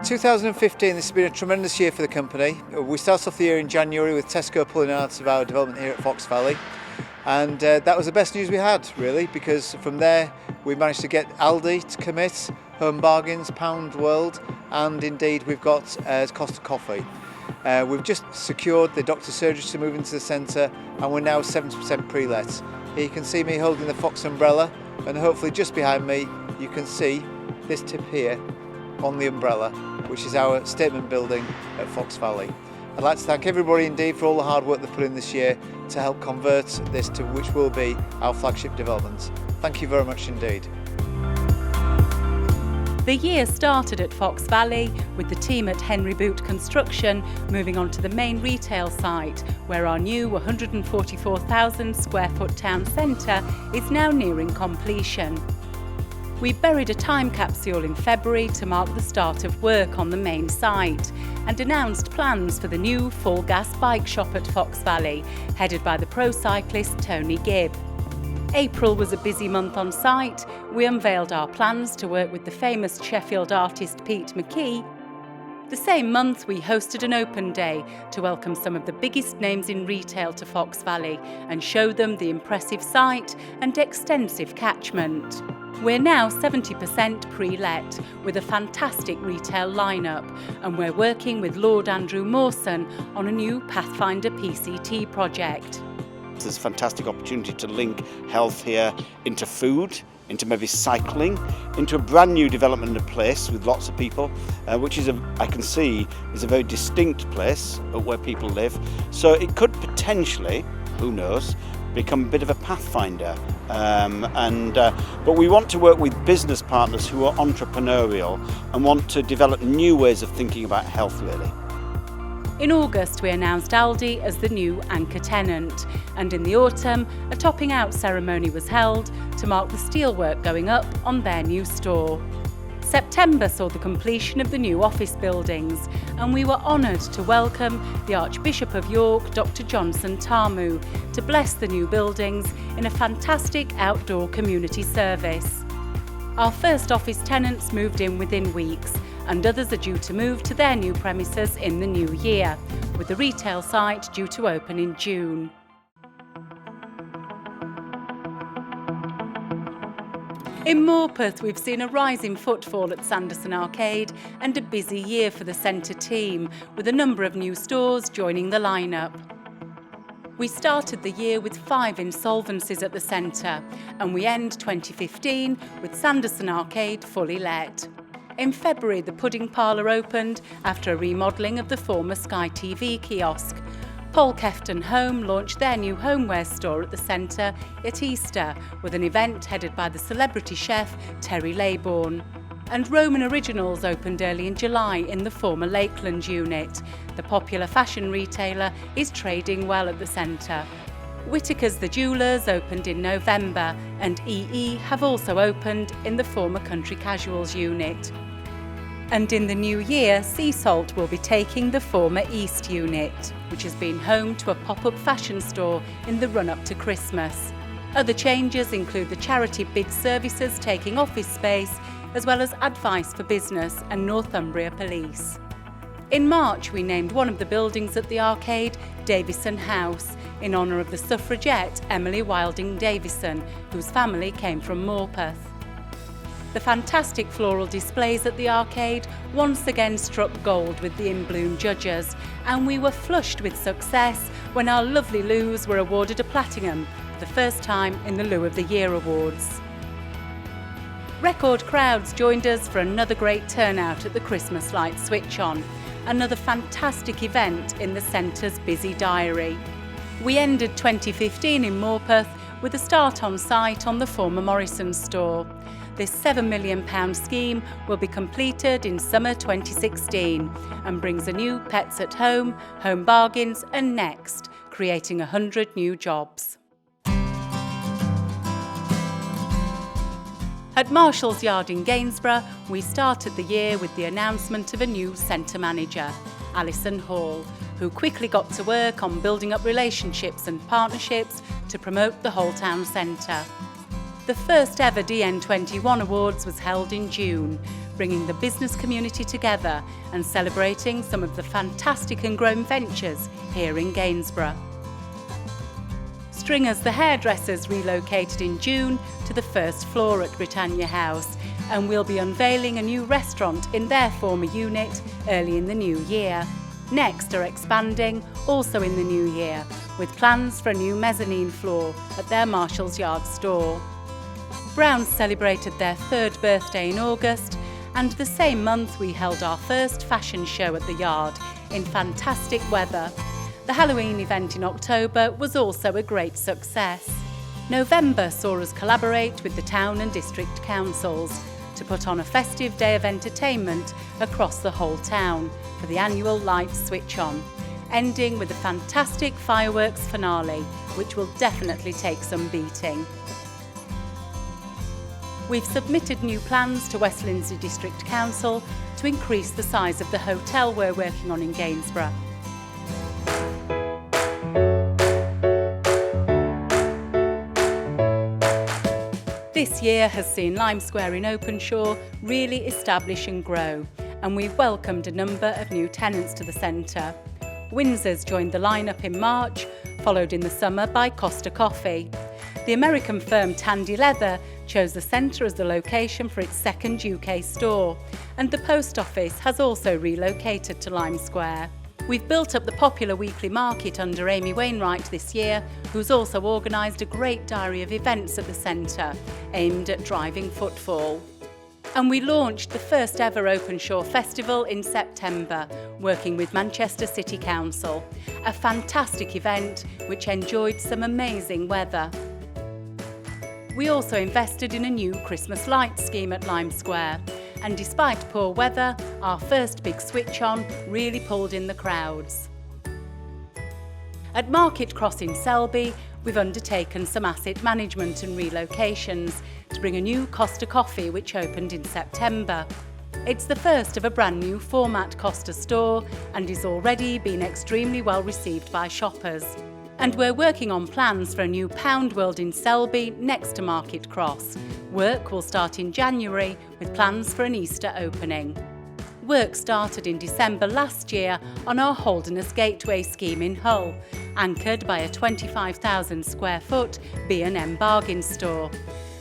2015, this has been a tremendous year for the company. We started off the year in January with Tesco pulling out of our development here at Fox Valley, and that was the best news we had, really, because from there we managed to get Aldi to commit, Home Bargains, Pound World, and indeed we've got Costa Coffee. We've just secured the doctor's surgery to move into the centre, and we're now 70% pre-let. Here you can see me holding the Fox umbrella, and hopefully just behind me you can see this tip here on the umbrella, which is our statement building at Fox Valley. I'd like to thank everybody indeed for all the hard work they've put in this year to help convert this to which will be our flagship development. Thank you very much indeed. The year started at Fox Valley with the team at Henry Boot Construction moving on to the main retail site, where our new 144,000 square foot town centre is now nearing completion. We buried a time capsule in February to mark the start of work on the main site and announced plans for the new full-gas bike shop at Fox Valley, headed by the pro cyclist Tony Gibb. April was a busy month on site. We unveiled our plans to work with the famous Sheffield artist Pete McKee. The same month we hosted an open day to welcome some of the biggest names in retail to Fox Valley and show them the impressive site and extensive catchment. We're now 70% pre-let with a fantastic retail lineup, and we're working with Lord Andrew Mawson on a new Pathfinder PCT project. There's a fantastic opportunity to link health here into food, into maybe cycling, into a brand new development and place with lots of people, which is, I can see, is a very distinct place where people live. So it could potentially, who knows, become a bit of a pathfinder. But we want to work with business partners who are entrepreneurial and want to develop new ways of thinking about health, really. In August, we announced Aldi as the new anchor tenant, and in the autumn, a topping out ceremony was held to mark the steelwork going up on their new store. September saw the completion of the new office buildings, and we were honoured to welcome the Archbishop of York, Dr. Johnson Tamu, to bless the new buildings in a fantastic outdoor community service. Our first office tenants moved in within weeks, and others are due to move to their new premises in the new year, with the retail site due to open in June. In Morpeth, we've seen a rise in footfall at Sanderson Arcade and a busy year for the centre team, with a number of new stores joining the lineup. We started the year with 5 insolvencies at the centre, and we end 2015 with Sanderson Arcade fully let. In February, the Pudding Parlour opened after a remodelling of the former Sky TV kiosk. Paul Kefton Home launched their new homeware store at the centre at Easter, with an event headed by the celebrity chef Terry Laybourne. And Roman Originals opened early in July in the former Lakeland unit. The popular fashion retailer is trading well at the centre. Whittaker's The Jewellers opened in November, and EE have also opened in the former Country Casuals unit. And in the new year, Sea Salt will be taking the former East unit, which has been home to a pop-up fashion store in the run-up to Christmas. Other changes include the charity bid services taking office space, as well as Advice for Business and Northumbria Police. In March, we named one of the buildings at the arcade Davison House, in honour of the suffragette Emily Wilding Davison, whose family came from Morpeth. The fantastic floral displays at the arcade once again struck gold with the In Bloom judges, and we were flushed with success when our lovely loos were awarded a platinum for the first time in the Loo of the Year Awards. Record crowds joined us for another great turnout at the Christmas Light Switch On, another fantastic event in the centre's busy diary. We ended 2015 in Morpeth with a start on site on the former Morrison's store. This £7 million scheme will be completed in summer 2016 and brings a new Pets at Home, Home Bargains and Next, creating 100 new jobs. At Marshall's Yard in Gainsborough, we started the year with the announcement of a new centre manager, Alison Hall, who quickly got to work on building up relationships and partnerships to promote the whole town centre. The first ever DN21 Awards was held in June, bringing the business community together and celebrating some of the fantastic and growing ventures here in Gainsborough. Stringers the hairdressers relocated in June to the first floor at Britannia House, and we'll be unveiling a new restaurant in their former unit early in the new year. Next are expanding, also in the new year, with plans for a new mezzanine floor at their Marshall's Yard store. Browns celebrated their 3rd birthday in August, and the same month we held our first fashion show at the Yard in fantastic weather. The Halloween event in October was also a great success. November saw us collaborate with the town and district councils to put on a festive day of entertainment across the whole town for the annual Lights Switch On, ending with a fantastic fireworks finale, which will definitely take some beating. We've submitted new plans to West Lindsey District Council to increase the size of the hotel we're working on in Gainsborough. This year has seen Lime Square in Openshaw really establish and grow, and we've welcomed a number of new tenants to the centre. Windsor's joined the lineup in March, followed in the summer by Costa Coffee. The American firm Tandy Leather chose the centre as the location for its 2nd UK store, and the post office has also relocated to Lime Square. We've built up the popular weekly market under Amy Wainwright this year, who's also organised a great diary of events at the centre, aimed at driving footfall. And we launched the first ever Openshaw Festival in September, working with Manchester City Council, a fantastic event which enjoyed some amazing weather. We also invested in a new Christmas lights scheme at Lime Square, and despite poor weather, our first big switch on really pulled in the crowds. At Market Cross in Selby, we've undertaken some asset management and relocations to bring a new Costa Coffee which opened in September. It's the first of a brand new format Costa store and is already been extremely well received by shoppers. And we're working on plans for a new Pound World in Selby next to Market Cross. Work will start in January with plans for an Easter opening. Work started in December last year on our Holderness Gateway scheme in Hull, anchored by a 25,000 square foot B&M bargain store.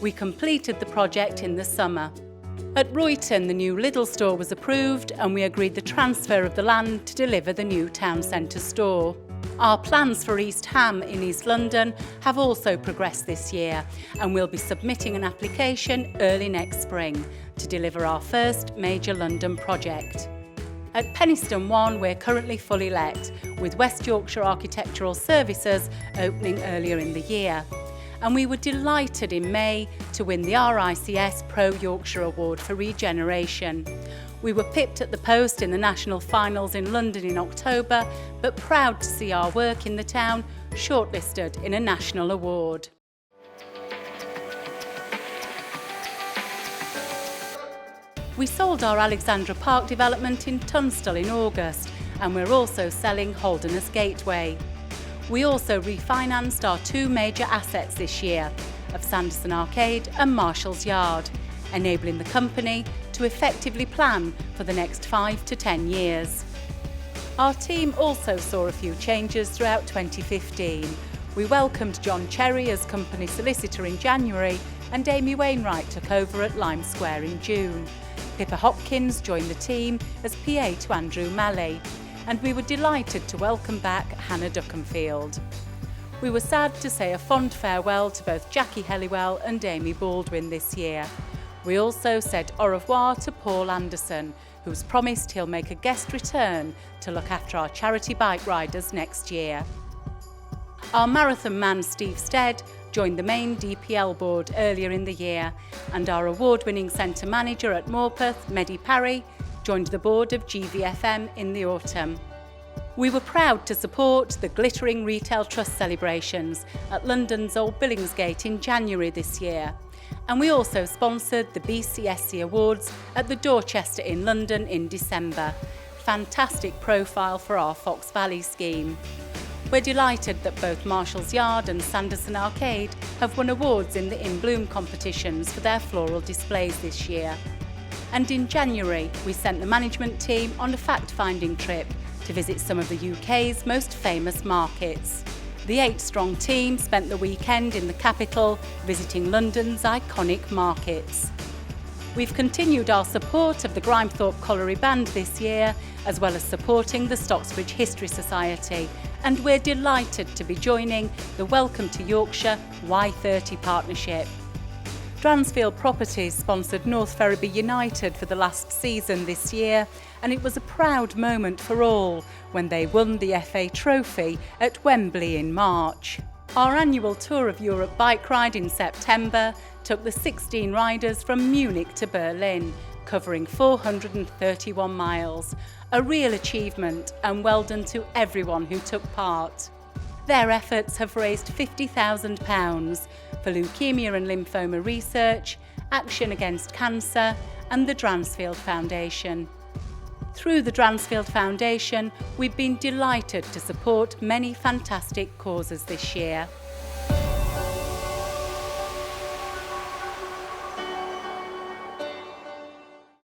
We completed the project in the summer. At Royton, the new Lidl store was approved and we agreed the transfer of the land to deliver the new town centre store. Our plans for East Ham in East London have also progressed this year, and we'll be submitting an application early next spring to deliver our first major London project. At Penistone 1, we're currently fully let, with West Yorkshire Architectural Services opening earlier in the year. And we were delighted in May to win the RICS Pro Yorkshire Award for Regeneration. We were pipped at the post in the national finals in London in October, but proud to see our work in the town shortlisted in a national award. We sold our Alexandra Park development in Tunstall in August, and we're also selling Holderness Gateway. We also refinanced our 2 major assets this year, of Sanderson Arcade and Marshall's Yard, enabling the company to effectively plan for the next 5 to 10 years. Our team also saw a few changes throughout 2015. We welcomed John Cherry as company solicitor in January, and Amy Wainwright took over at Lime Square in June. Pippa Hopkins joined the team as PA to Andrew Malley, and we were delighted to welcome back Hannah Duckenfield. We were sad to say a fond farewell to both Jackie Helliwell and Amy Baldwin this year. We also said au revoir to Paul Anderson, who's promised he'll make a guest return to look after our charity bike riders next year. Our marathon man Steve Stead joined the main DPL board earlier in the year, and our award-winning centre manager at Morpeth, Mehdi Parry, joined the board of GVFM in the autumn. We were proud to support the Glittering Retail Trust celebrations at London's Old Billingsgate in January this year, and we also sponsored the BCSC Awards at the Dorchester in London in December. Fantastic profile for our Fox Valley scheme. We're delighted that both Marshall's Yard and Sanderson Arcade have won awards in the In Bloom competitions for their floral displays this year. And in January, we sent the management team on a fact-finding trip to visit some of the UK's most famous markets. The 8-strong team spent the weekend in the capital, visiting London's iconic markets. We've continued our support of the Grimethorpe Colliery Band this year, as well as supporting the Stocksbridge History Society, and we're delighted to be joining the Welcome to Yorkshire Y30 partnership. Dransfield Properties sponsored North Ferriby United for the last season this year, and it was a proud moment for all when they won the FA Trophy at Wembley in March. Our annual Tour of Europe bike ride in September took the 16 riders from Munich to Berlin, covering 431 miles. A real achievement, and well done to everyone who took part. Their efforts have raised £50,000 for leukaemia and lymphoma research, Action Against Cancer and the Dransfield Foundation. Through the Dransfield Foundation, we've been delighted to support many fantastic causes this year.